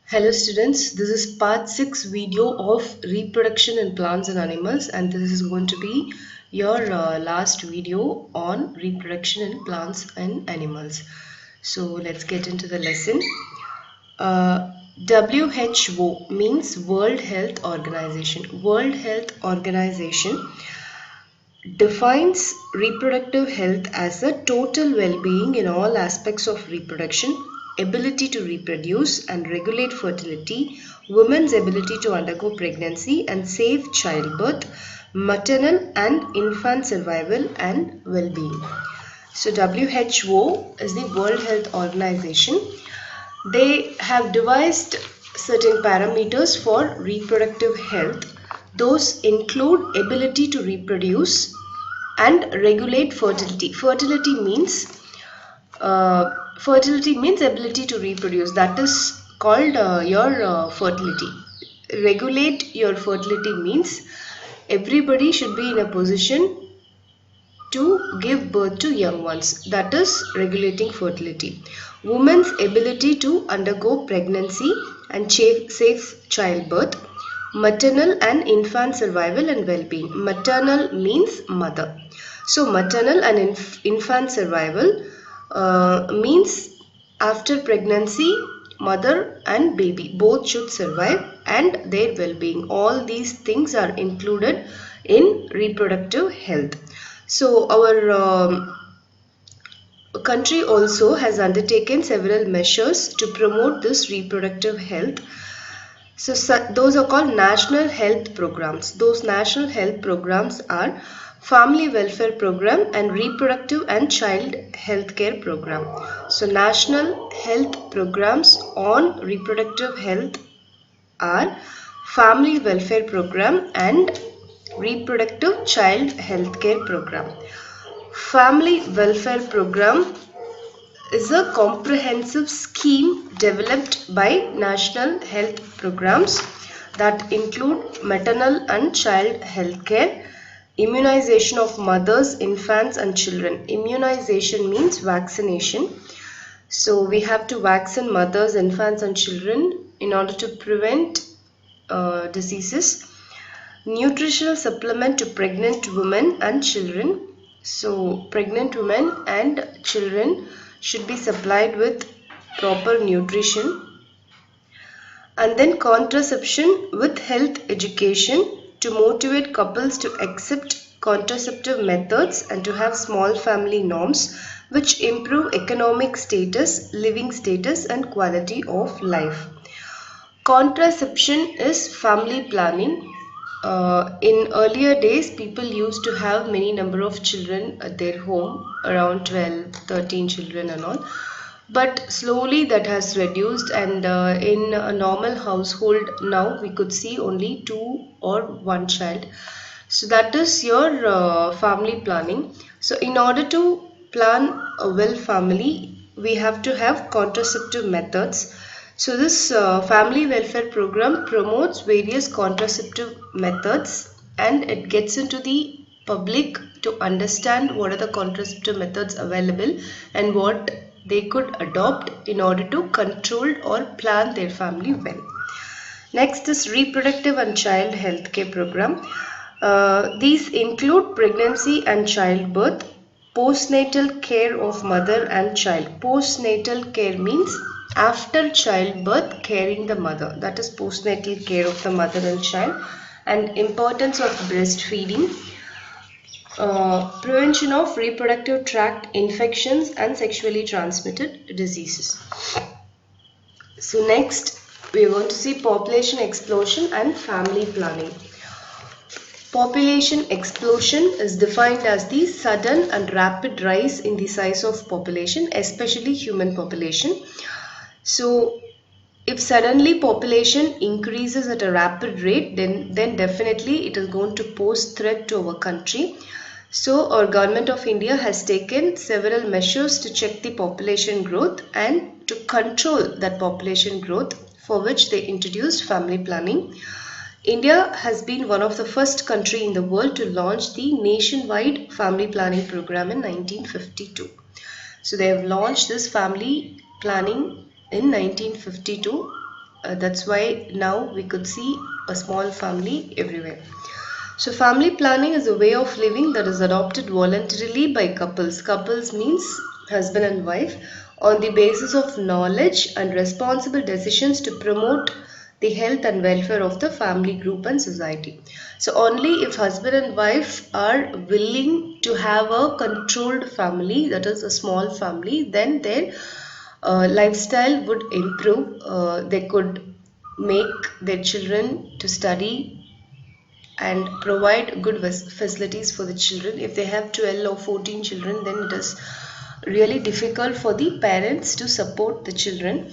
Hello students, this is part 6 video of reproduction in plants and animals, and this is going to be your last video on reproduction in plants and animals. So let's get into the lesson. WHO means World Health Organization. World Health Organization defines reproductive health as the total well-being in all aspects of reproduction, ability to reproduce and regulate fertility, women's ability to undergo pregnancy and safe childbirth, maternal and infant survival and well-being. So WHO is the World Health Organization. They have devised certain parameters for reproductive health. Those include ability to reproduce and regulate fertility. Fertility means ability to reproduce. That is called your fertility. Regulate your fertility means everybody should be in a position to give birth to young ones. That is regulating fertility. Women's ability to undergo pregnancy and safe childbirth. Maternal and infant survival and well-being. Maternal means mother. So maternal and infant survival means after pregnancy, mother and baby both should survive and their well-being. All these things are included in reproductive health. So our country also has undertaken several measures to promote this reproductive health. So those are called national health programs. Those national health programs are Family Welfare Program and Reproductive and Child Health Care Program. So national health programs on reproductive health are Family Welfare Program and Reproductive Child Health Care Program. Family Welfare Program is a comprehensive scheme developed by national health programs that include maternal and child health care, immunization of mothers, infants and children. Immunization means vaccination. So we have to vaccinate mothers, infants and children in order to prevent diseases. Nutritional supplement to pregnant women and children. So pregnant women and children should be supplied with proper nutrition. And then contraception with health education to motivate couples to accept contraceptive methods and to have small family norms which improve economic status, living status and quality of life. Contraception is family planning. In earlier days, people used to have many number of children at their home, around 12, 13 children and all. But slowly that has reduced, and in a normal household now we could see only 2 or 1 child. So that is your family planning. So in order to plan a well family, we have to have contraceptive methods. So this family welfare program promotes various contraceptive methods and it gets into the public to understand what are the contraceptive methods available and what they could adopt in order to control or plan their family well. Next is reproductive and child health care program. These include pregnancy and childbirth, postnatal care of mother and child. Postnatal care means after childbirth caring the mother. That is postnatal care of the mother and child. And importance of breastfeeding. Prevention of reproductive tract infections and sexually transmitted diseases. So next we are going to see population explosion and family planning. Population explosion is defined as the sudden and rapid rise in the size of population, especially human population. So if suddenly population increases at a rapid rate, then definitely it is going to pose threat to our country. So our government of India has taken several measures to check the population growth and to control that population growth, for which they introduced family planning. India has been one of the first country in the world to launch the nationwide family planning program in 1952. So they have launched this family planning in 1952 That's why now we could see a small family everywhere. So family planning is a way of living that is adopted voluntarily by couples. Couples means husband and wife, on the basis of knowledge and responsible decisions to promote the health and welfare of the family group and society. So only if husband and wife are willing to have a controlled family, that is a small family, then their lifestyle would improve. They could make their children to study and provide good facilities for the children. If they have 12 or 14 children, then it is really difficult for the parents to support the children.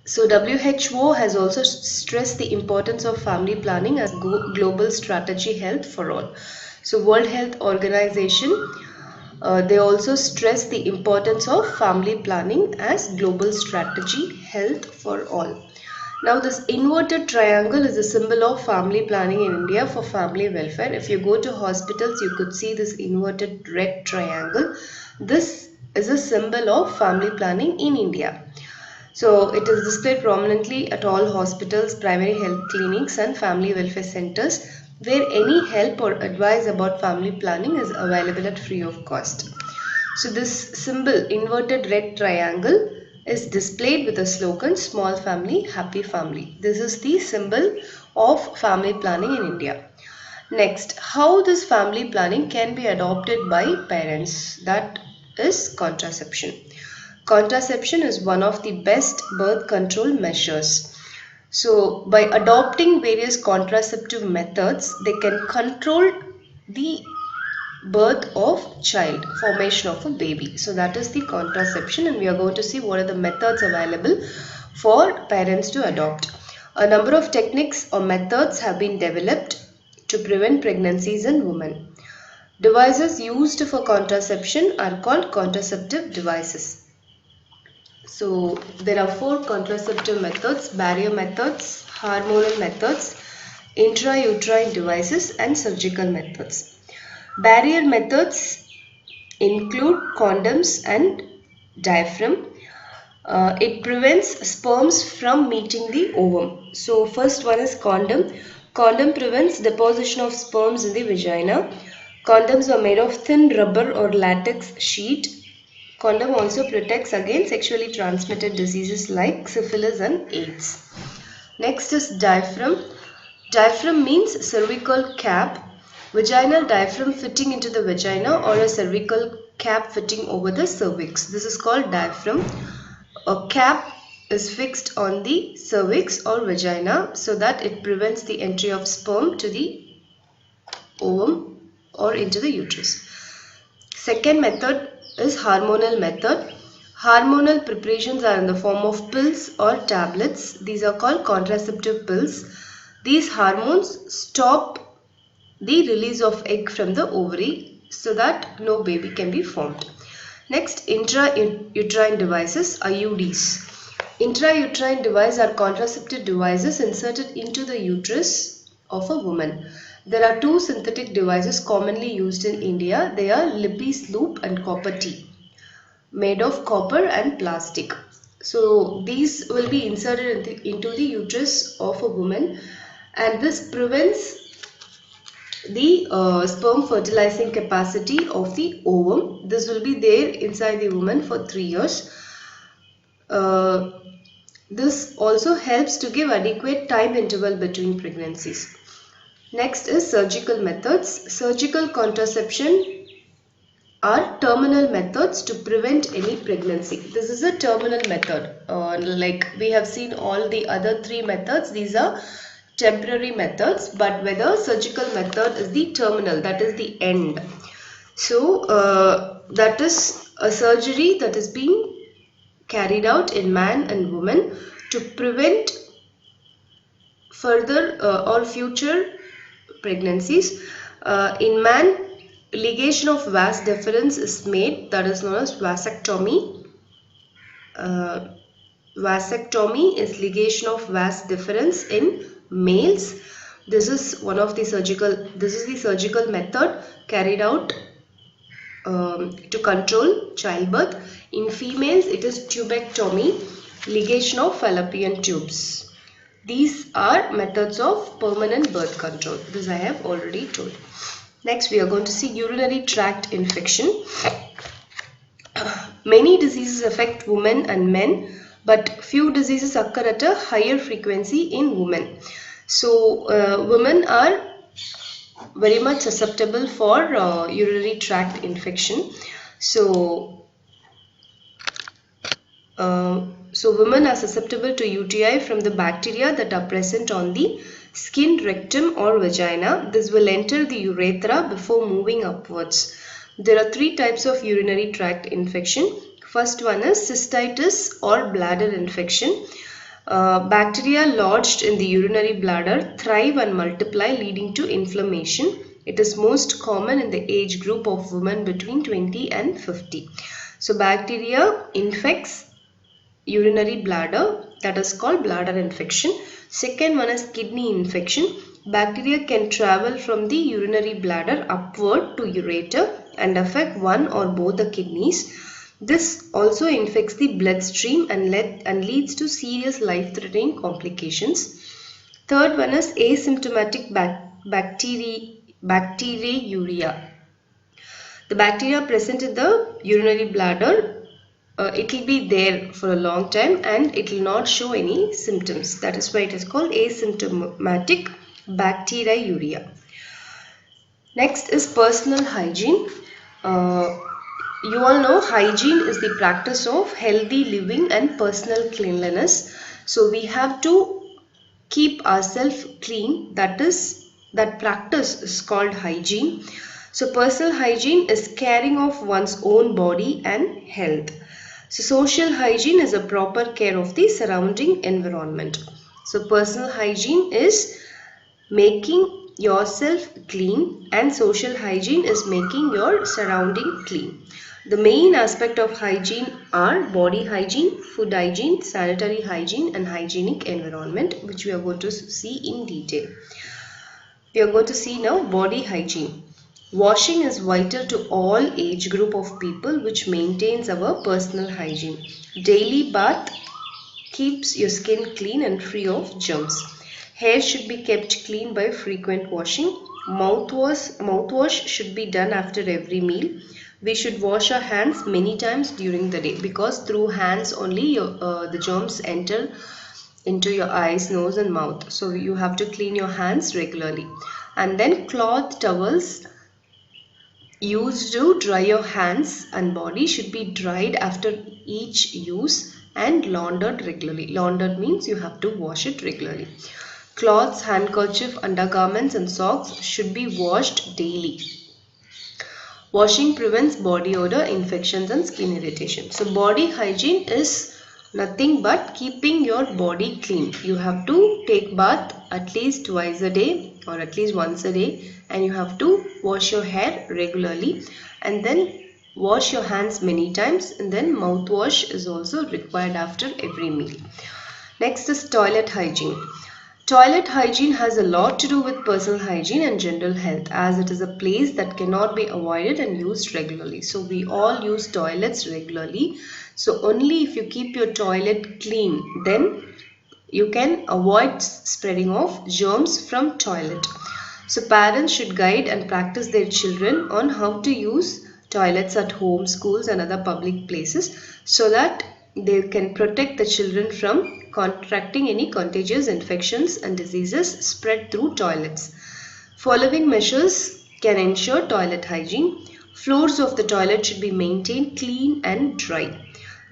So WHO has also stressed the importance of family planning as global strategy health for all. So World Health Organization, they also stress the importance of family planning as global strategy health for all. Now this inverted triangle is a symbol of family planning in India for family welfare. If you go to hospitals, you could see this inverted red triangle. This is a symbol of family planning in India. So it is displayed prominently at all hospitals, primary health clinics and family welfare centers where any help or advice about family planning is available at free of cost. So this symbol, inverted red triangle, is displayed with the slogan small family, happy family. This is the symbol of family planning in India. Next, how this family planning can be adopted by parents, that is contraception. Contraception is one of the best birth control measures. So by adopting various contraceptive methods, they can control the birth of child, formation of a baby. So that is the contraception, and we are going to see what are the methods available for parents to adopt. A number of techniques or methods have been developed to prevent pregnancies in women. Devices used for contraception are called contraceptive devices. So there are 4 contraceptive methods: barrier methods, hormonal methods, intrauterine devices and surgical methods. Barrier methods include condoms and diaphragm. It prevents sperms from meeting the ovum. So first one is condom. Condom prevents deposition of sperms in the vagina. Condoms are made of thin rubber or latex sheet. Condom also protects against sexually transmitted diseases like syphilis and AIDS. Next is diaphragm. Diaphragm means cervical cap. Vaginal diaphragm fitting into the vagina or a cervical cap fitting over the cervix. This is called diaphragm. A cap is fixed on the cervix or vagina so that it prevents the entry of sperm to the ovum or into the uterus. Second method is hormonal method. Hormonal preparations are in the form of pills or tablets. These are called contraceptive pills. These hormones stop the release of egg from the ovary so that no baby can be formed. Next, intrauterine devices, IUDs. Intrauterine devices are contraceptive devices inserted into the uterus of a woman. There are 2 synthetic devices commonly used in India. They are Libbey's loop and copper T, made of copper and plastic. So these will be inserted into the uterus of a woman, and this prevents the sperm fertilizing capacity of the ovum. This will be there inside the woman for 3 years. This also helps to give adequate time interval between pregnancies. Next is surgical methods. Surgical contraception are terminal methods to prevent any pregnancy. This is a terminal method. Like we have seen all the other 3 methods, these are temporary methods, but whether surgical method is the terminal, that is the end. So that is a surgery that is being carried out in man and woman to prevent further or future pregnancies. In man, ligation of vas deferens is made, that is known as vasectomy. Vasectomy is ligation of vas deferens in males. This is the surgical method carried out to control childbirth. In females, it is tubectomy. ligation of fallopian tubes. These are methods of permanent birth control. This I have already told. Next, we are going to see urinary tract infection. Many diseases affect women and men, but few diseases occur at a higher frequency in women. So, women are very much susceptible for urinary tract infection. So women are susceptible to UTI from the bacteria that are present on the skin, rectum or vagina. This will enter the urethra before moving upwards. There are three types of urinary tract infection. First one is cystitis or bladder infection. Bacteria lodged in the urinary bladder thrive and multiply, leading to inflammation. It is most common in the age group of women between 20 and 50. So bacteria infects urinary bladder, that is called bladder infection. Second one is kidney infection. Bacteria can travel from the urinary bladder upward to ureter and affect one or both the kidneys. This also infects the bloodstream and leads to serious life-threatening complications. Third one is asymptomatic bacteriuria. The bacteria present in the urinary bladder, it will be there for a long time and it will not show any symptoms. That is why it is called asymptomatic bacteriuria. Next is personal hygiene. You all know hygiene is the practice of healthy living and personal cleanliness. So we have to keep ourselves clean. That practice is called hygiene. So personal hygiene is caring of one's own body and health. So social hygiene is a proper care of the surrounding environment. So personal hygiene is making yourself clean and social hygiene is making your surrounding clean. The main aspect of hygiene are body hygiene, food hygiene, sanitary hygiene and hygienic environment, which we are going to see in detail. We are going to see now body hygiene. Washing is vital to all age group of people, which maintains our personal hygiene. Daily bath keeps your skin clean and free of germs. Hair should be kept clean by frequent washing. Mouthwash should be done after every meal. We should wash our hands many times during the day, because through hands only the germs enter into your eyes, nose and mouth. So you have to clean your hands regularly. And then cloth towels used to dry your hands and body should be dried after each use and laundered regularly. Laundered means you have to wash it regularly. Cloths, handkerchief, undergarments and socks should be washed daily. Washing prevents body odor, infections and skin irritation. So body hygiene is nothing but keeping your body clean. You have to take bath at least twice a day or at least once a day, and you have to wash your hair regularly and then wash your hands many times, and then mouthwash is also required after every meal. Next is toilet hygiene. Toilet hygiene has a lot to do with personal hygiene and general health, as it is a place that cannot be avoided and used regularly. So we all use toilets regularly. So only if you keep your toilet clean, then you can avoid spreading of germs from toilet. So parents should guide and practice their children on how to use toilets at home, schools and other public places, so that they can protect the children from contracting any contagious infections and diseases spread through toilets. Following measures can ensure toilet hygiene. Floors of the toilet should be maintained clean and dry.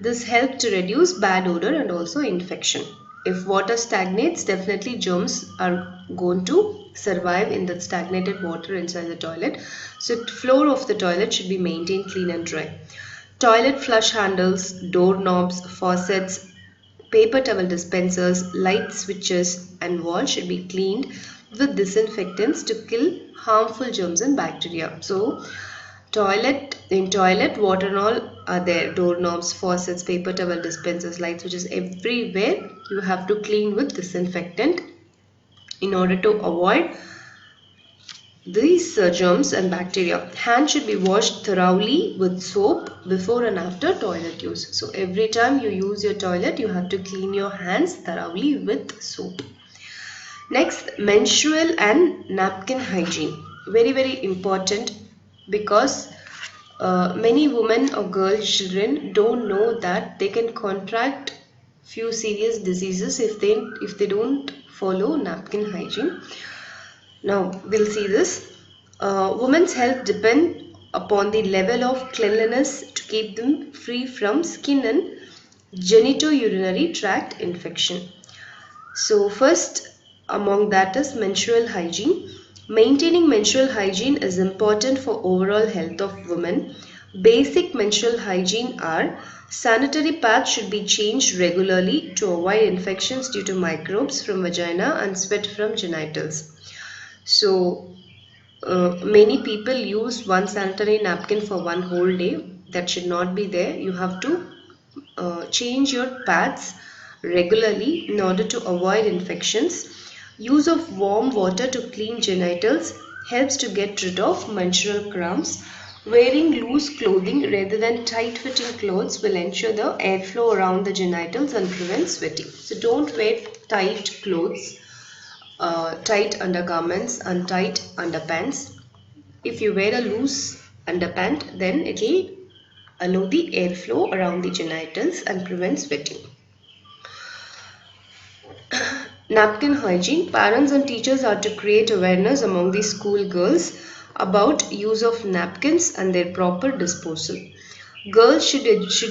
This helps to reduce bad odor and also infection. If water stagnates, definitely germs are going to survive in the stagnated water inside the toilet. So floor of the toilet should be maintained clean and dry. Toilet flush handles, doorknobs, faucets, paper towel dispensers, light switches and walls should be cleaned with disinfectants to kill harmful germs and bacteria. So in toilet, water and all are there. Doorknobs, faucets, paper towel dispensers, light switches, everywhere you have to clean with disinfectant in order to avoid these germs and bacteria. Hands should be washed thoroughly with soap before and after toilet use. So every time you use your toilet, you have to clean your hands thoroughly with soap. Next, menstrual and napkin hygiene. Very, very important, because many women or girl children don't know that they can contract few serious diseases if they don't follow napkin hygiene. Now we'll see this. Women's health depend upon the level of cleanliness to keep them free from skin and genitourinary tract infection. So first among that is menstrual hygiene. Maintaining menstrual hygiene is important for overall health of women. Basic menstrual hygiene are: sanitary pads should be changed regularly to avoid infections due to microbes from vagina and sweat from genitals. So many people use one sanitary napkin for one whole day. That should not be there. You have to change your pads regularly in order to avoid infections. Use of warm water to clean genitals helps to get rid of menstrual cramps. Wearing loose clothing rather than tight-fitting clothes will ensure the airflow around the genitals and prevent sweating. So don't wear tight clothes, tight undergarments and tight underpants. If you wear a loose underpant, then it will allow the airflow around the genitals and prevent sweating. Napkin hygiene. Parents and teachers are to create awareness among the school girls about use of napkins and their proper disposal. Girls should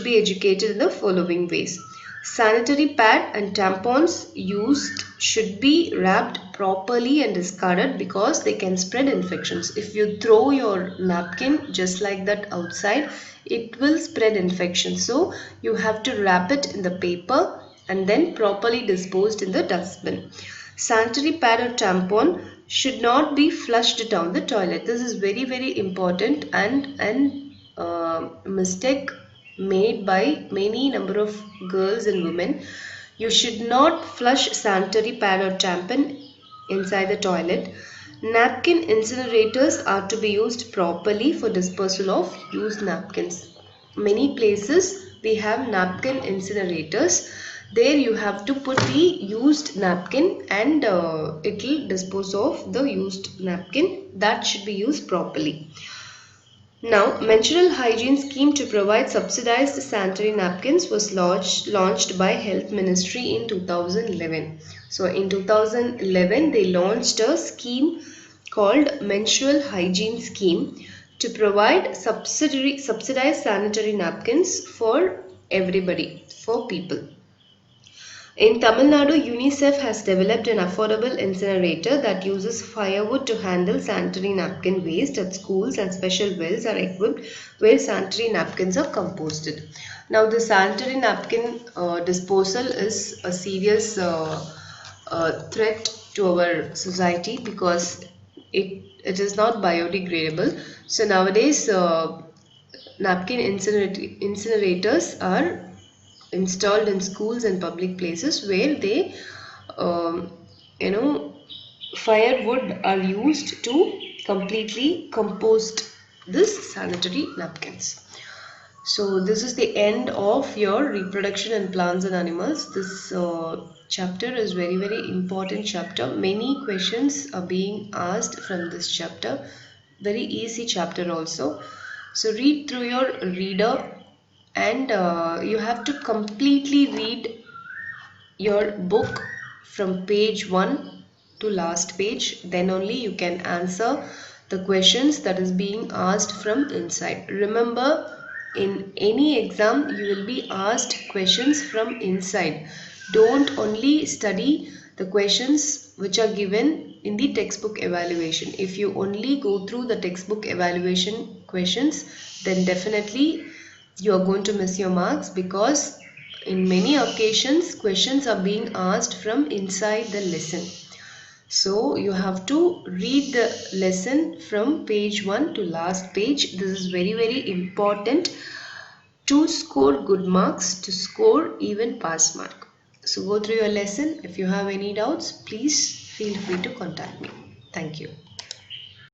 be educated in the following ways. Sanitary pad and tampons used should be wrapped properly and discarded because they can spread infections. If you throw your napkin just like that outside, it will spread infections. So you have to wrap it in the paper and then properly disposed in the dustbin. Sanitary pad or tampon should not be flushed down the toilet. This is very, very important and mistake made by many number of girls and women. You should not flush sanitary pad or tampon inside the toilet. Napkin incinerators are to be used properly for disposal of used napkins. Many places we have napkin incinerators. There you have to put the used napkin and it will dispose of the used napkin. That should be used properly. Now, menstrual hygiene scheme to provide subsidized sanitary napkins was launched by Health Ministry in 2011. So, in 2011, they launched a scheme called Menstrual Hygiene Scheme to provide subsidized sanitary napkins for everybody, for people. In Tamil Nadu, UNICEF has developed an affordable incinerator that uses firewood to handle sanitary napkin waste at schools, and special wells are equipped where sanitary napkins are composted. Now, the sanitary napkin disposal is a serious threat to our society because it is not biodegradable. So nowadays, napkin incinerators are installed in schools and public places where they firewood are used to completely compost this sanitary napkins. So this is the end of your reproduction in plants and animals. This chapter is very, very important chapter. Many questions are being asked from this chapter. Very easy chapter also. So read through your reader and you have to completely read your book from page 1 to last page. Then only you can answer the questions that is being asked from inside. Remember, in any exam you will be asked questions from inside. Don't only study the questions which are given in the textbook evaluation. If you only go through the textbook evaluation questions, then definitely you are going to miss your marks, because in many occasions questions are being asked from inside the lesson. So you have to read the lesson from page 1 to last page. This is very, very important to score good marks, to score even pass mark. So go through your lesson. If you have any doubts, please feel free to contact me. Thank you.